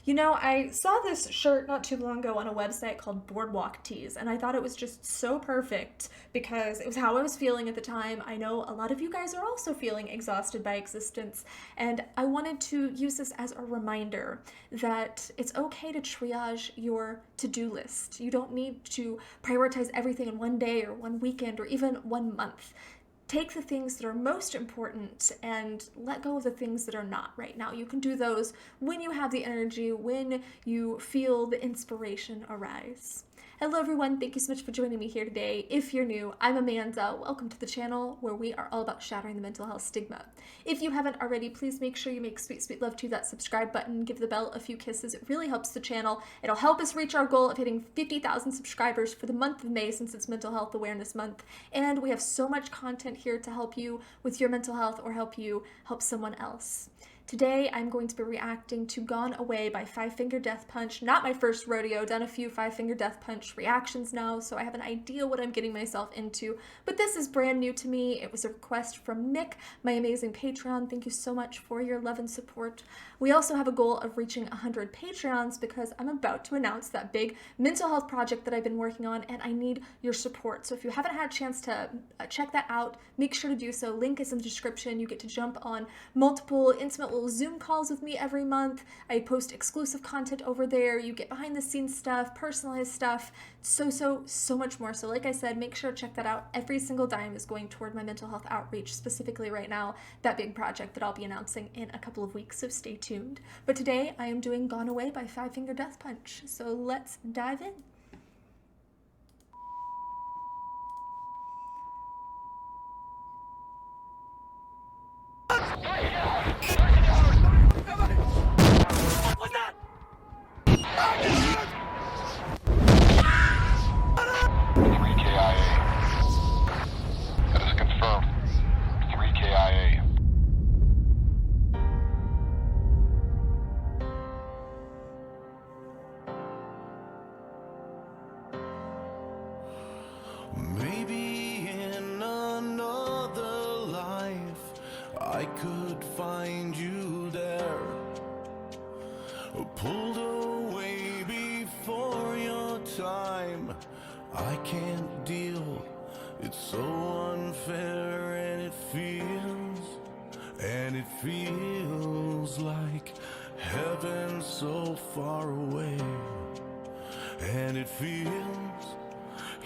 You know, I saw this shirt not too long ago on a website called Boardwalk Tees, and I thought it was just so perfect because it was how I was feeling at the time. I know a lot of you guys are also feeling exhausted by existence, and I wanted to use this as a reminder that it's okay to triage your to-do list. You don't need to prioritize everything in one day or one weekend or even one month. Take the things that are most important and let go of the things that are not right now. You can do those when you have the energy, when you feel the inspiration arise. Hello everyone, thank you so much for joining me here today. If you're new, I'm Amanda. Welcome to the channel where we are all about shattering the mental health stigma. If you haven't already, please make sure you make sweet love to that subscribe button, give the bell a few kisses. It really helps the channel. It'll help us reach our goal of hitting 50,000 subscribers for the month of May since it's Mental Health Awareness Month. And we have so much content here to help you with your mental health or help you help someone else. Today, I'm going to be reacting to Gone Away by Five Finger Death Punch. Not my first rodeo, done a few Five Finger Death Punch reactions now, so I have an idea what I'm getting myself into. But this is brand new to me. It was a request from Nick, my amazing Patreon. Thank you so much for your love and support. We also have a goal of reaching 100 Patreons because I'm about to announce that big mental health project that I've been working on, and I need your support. So if you haven't had a chance to check that out, make sure to do so. Link is in the description. You get to jump on multiple intimate little Zoom calls with me every month. I post exclusive content over there. You get behind the scenes stuff, personalized stuff, so much more. So like I said, make sure to check that out. Every single dime is going toward my mental health outreach, specifically right now, that big project that I'll be announcing in a couple of weeks, so stay tuned. But today I am doing Gone Away by Five Finger Death Punch. So let's dive in. Maybe in another life I could find you there, pulled away before your time. I can't deal, it's so unfair, and it feels like heaven so far away, and it feels,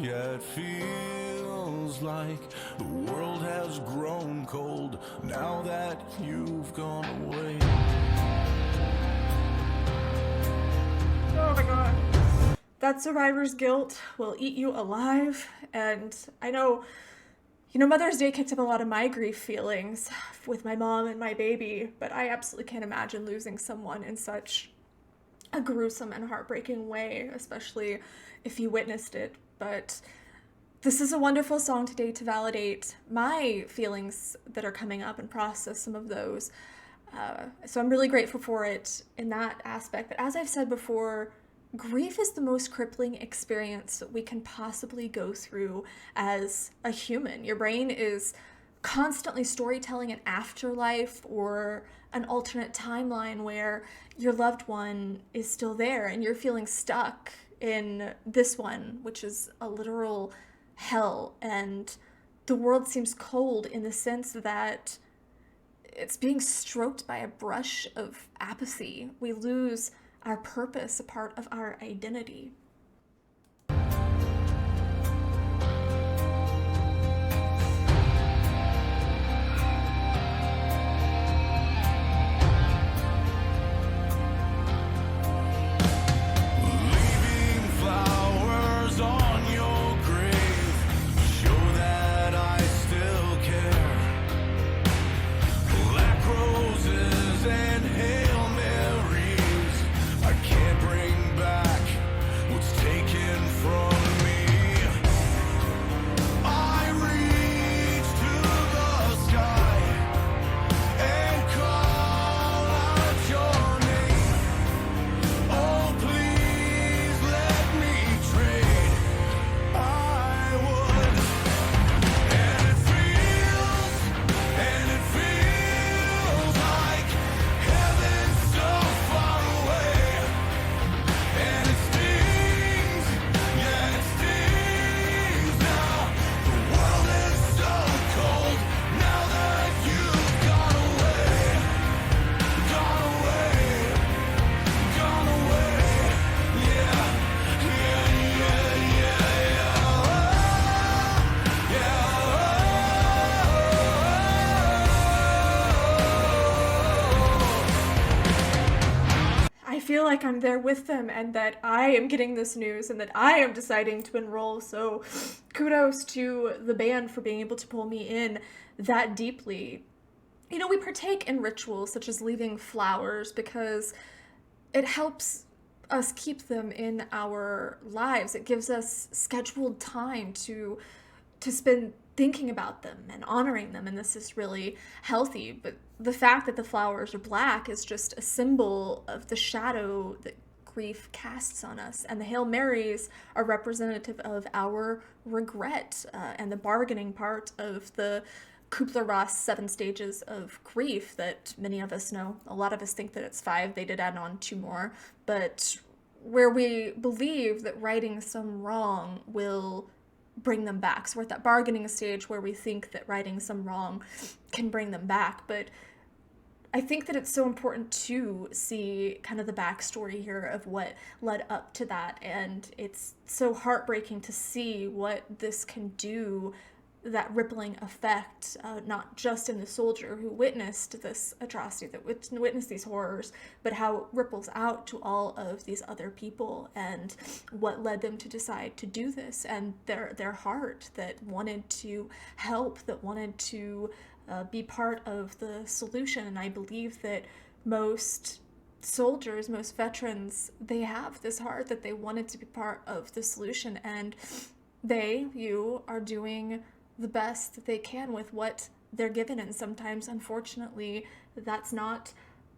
yeah, it feels like the world has grown cold now that you've gone away. Oh my god. That survivor's guilt will eat you alive. And I know, Mother's Day kicked up a lot of my grief feelings with my mom and my baby, but I absolutely can't imagine losing someone in such a gruesome and heartbreaking way, especially if you witnessed it. But this is a wonderful song today to validate my feelings that are coming up and process some of those. So I'm really grateful for it in that aspect. But as I've said before, grief is the most crippling experience that we can possibly go through as a human. Your brain is constantly storytelling an afterlife or an alternate timeline where your loved one is still there and you're feeling stuck in this one, which is a literal hell, and the world seems cold in the sense that it's being stroked by a brush of apathy. We lose our purpose, a part of our identity. Can't bring back feel like I'm there with them and that I am getting this news and that I am deciding to enroll. So kudos to the band for being able to pull me in that deeply. You know, we partake in rituals such as leaving flowers because it helps us keep them in our lives. It gives us scheduled time to spend thinking about them and honoring them, and this is really healthy. But the fact that the flowers are black is just a symbol of the shadow that grief casts on us, and the Hail Marys are representative of our regret and the bargaining part of the Kubler-Ross 7 stages of grief that many of us know. A lot of us think that it's 5. They did add on 2 more, but where we believe that righting some wrong will bring them back. So we're at that bargaining stage where we think that righting some wrong can bring them back. But I think that it's so important to see kind of the backstory here of what led up to that. And it's so heartbreaking to see what this can do, that rippling effect, not just in the soldier who witnessed this atrocity, that witnessed these horrors, but how it ripples out to all of these other people and what led them to decide to do this, and their heart that wanted to help, that wanted to be part of the solution. And I believe that most soldiers, most veterans, they have this heart that they wanted to be part of the solution, and you are doing the best that they can with what they're given. And sometimes, unfortunately, that's not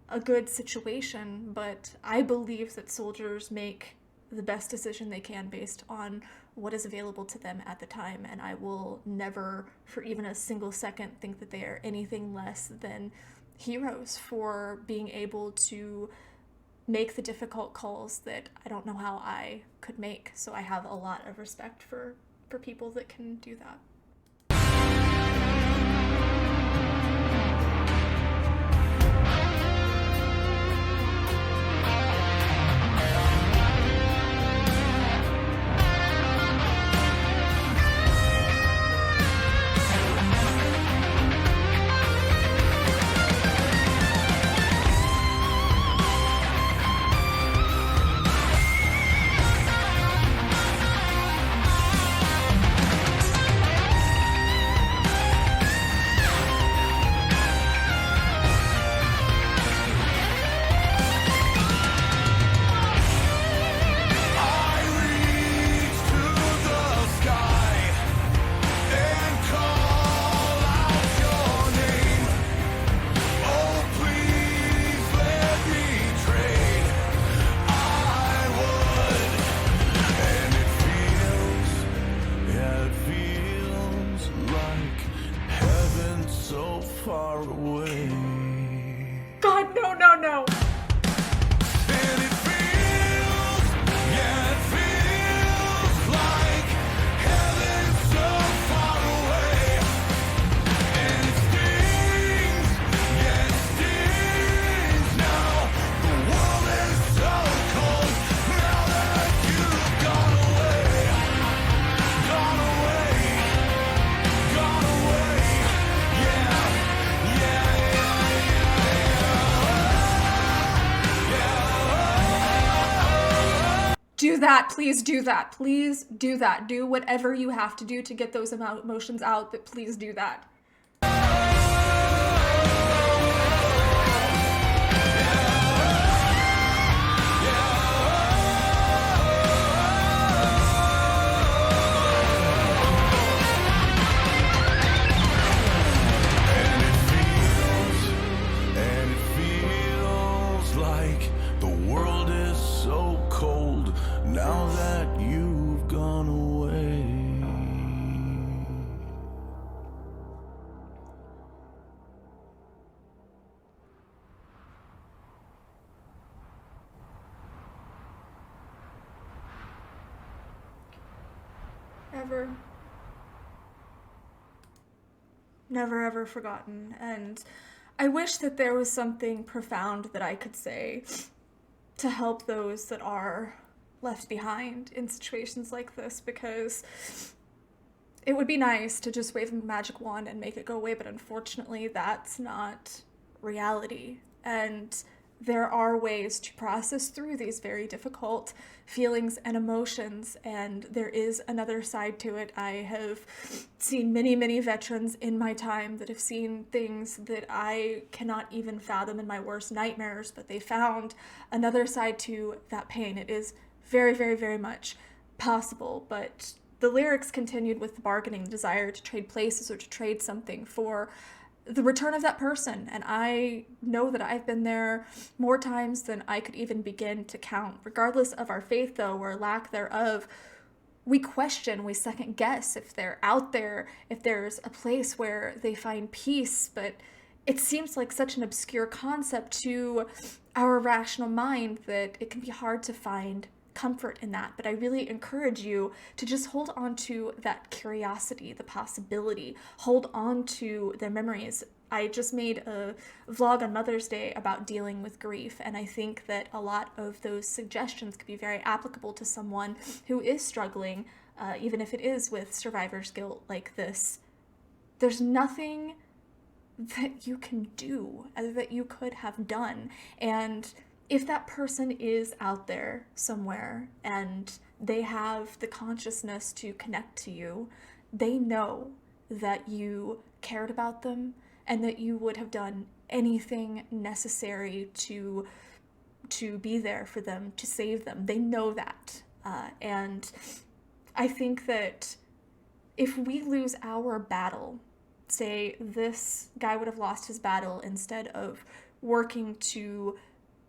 a good situation, but I believe that soldiers make the best decision they can based on what is available to them at the time, and I will never for even a single second think that they are anything less than heroes for being able to make the difficult calls that I don't know how I could make. So I have a lot of respect for people that can do that. Far away. God, no, no, no. And it feels, yeah, it feels like heaven so far away. And it stings, yeah, it stings now. The world is so cold now that you've gone away. Gone away, gone away, yeah. Do that, please do that, please do that. Do whatever you have to do to get those emotions out, but please do that. And it feels like the world is so cold now that you've gone away. Never ever forgotten. And I wish that there was something profound that I could say to help those that are left behind in situations like this, because it would be nice to just wave a magic wand and make it go away, but unfortunately that's not reality. And there are ways to process through these very difficult feelings and emotions, and there is another side to it. I have seen many, many veterans in my time that have seen things that I cannot even fathom in my worst nightmares, but they found another side to that pain. It is very, very, very much possible, but the lyrics continued with the bargaining desire to trade places or to trade something for the return of that person. And I know that I've been there more times than I could even begin to count. Regardless of our faith, though, or lack thereof, we question, we second guess if they're out there, if there's a place where they find peace. But it seems like such an obscure concept to our rational mind that it can be hard to find comfort in that. But I really encourage you to just hold on to that curiosity, the possibility, hold on to their memories. I just made a vlog on Mother's Day about dealing with grief, and I think that a lot of those suggestions could be very applicable to someone who is struggling, even if it is with survivor's guilt like this. There's nothing that you can do, that you could have done. And if that person is out there somewhere and they have the consciousness to connect to you, they know that you cared about them and that you would have done anything necessary to be there for them, to save them. They know that. And I think that if we lose our battle, say this guy would have lost his battle instead of working to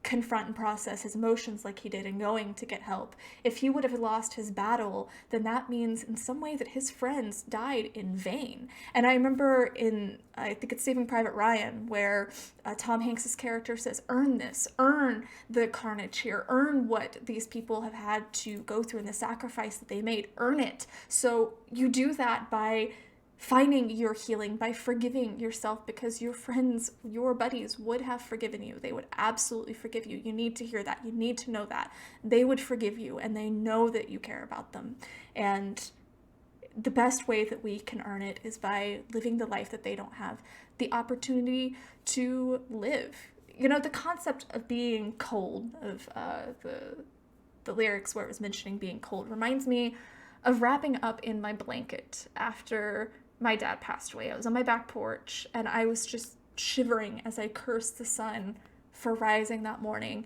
confront and process his emotions like he did and going to get help. If he would have lost his battle, then that means in some way that his friends died in vain. And I remember in, I think it's Saving Private Ryan, where Tom Hanks's character says, earn this, earn the carnage here, earn what these people have had to go through and the sacrifice that they made, earn it. So you do that by finding your healing, by forgiving yourself, because your friends, your buddies would have forgiven you. They would absolutely forgive you. You need to hear that. You need to know that. They would forgive you, and they know that you care about them. And the best way that we can earn it is by living the life that they don't have the opportunity to live. You know, the concept of being cold, of the lyrics where it was mentioning being cold, reminds me of wrapping up in my blanket after my dad passed away. I was on my back porch and I was just shivering as I cursed the sun for rising that morning,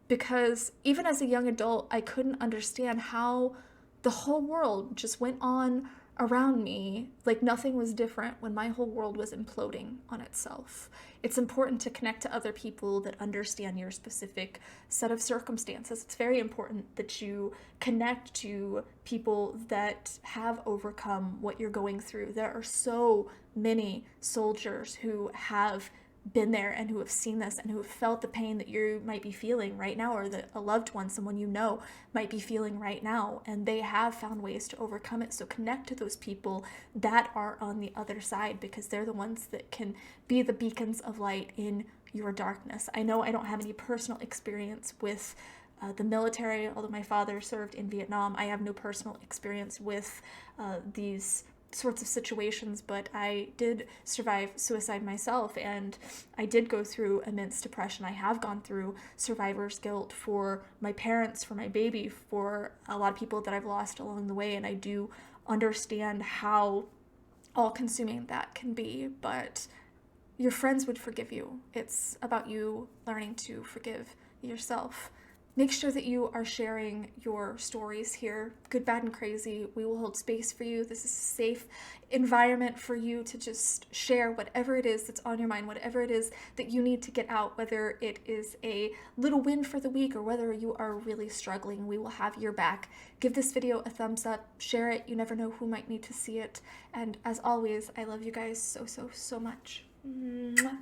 because even as a young adult, I couldn't understand how the whole world just went on around me like nothing was different when my whole world was imploding on itself. It's important to connect to other people that understand your specific set of circumstances. It's very important that you connect to people that have overcome what you're going through. There are so many soldiers who have been there and who have seen this and who have felt the pain that you might be feeling right now, or that a loved one, someone you know, might be feeling right now, and they have found ways to overcome it. So connect to those people that are on the other side, because they're the ones that can be the beacons of light in your darkness. I know I don't have any personal experience with the military, although my father served in Vietnam. I have no personal experience with these sorts of situations, but I did survive suicide myself, and I did go through immense depression. I have gone through survivor's guilt for my parents, for my baby, for a lot of people that I've lost along the way, and I do understand how all-consuming that can be, but your friends would forgive you. It's about you learning to forgive yourself. Make sure that you are sharing your stories here, good, bad, and crazy. We will hold space for you. This is a safe environment for you to just share whatever it is that's on your mind, whatever it is that you need to get out, whether it is a little win for the week or whether you are really struggling. We will have your back. Give this video a thumbs up, share it. You never know who might need to see it. And as always, I love you guys so, so, so much. Mwah.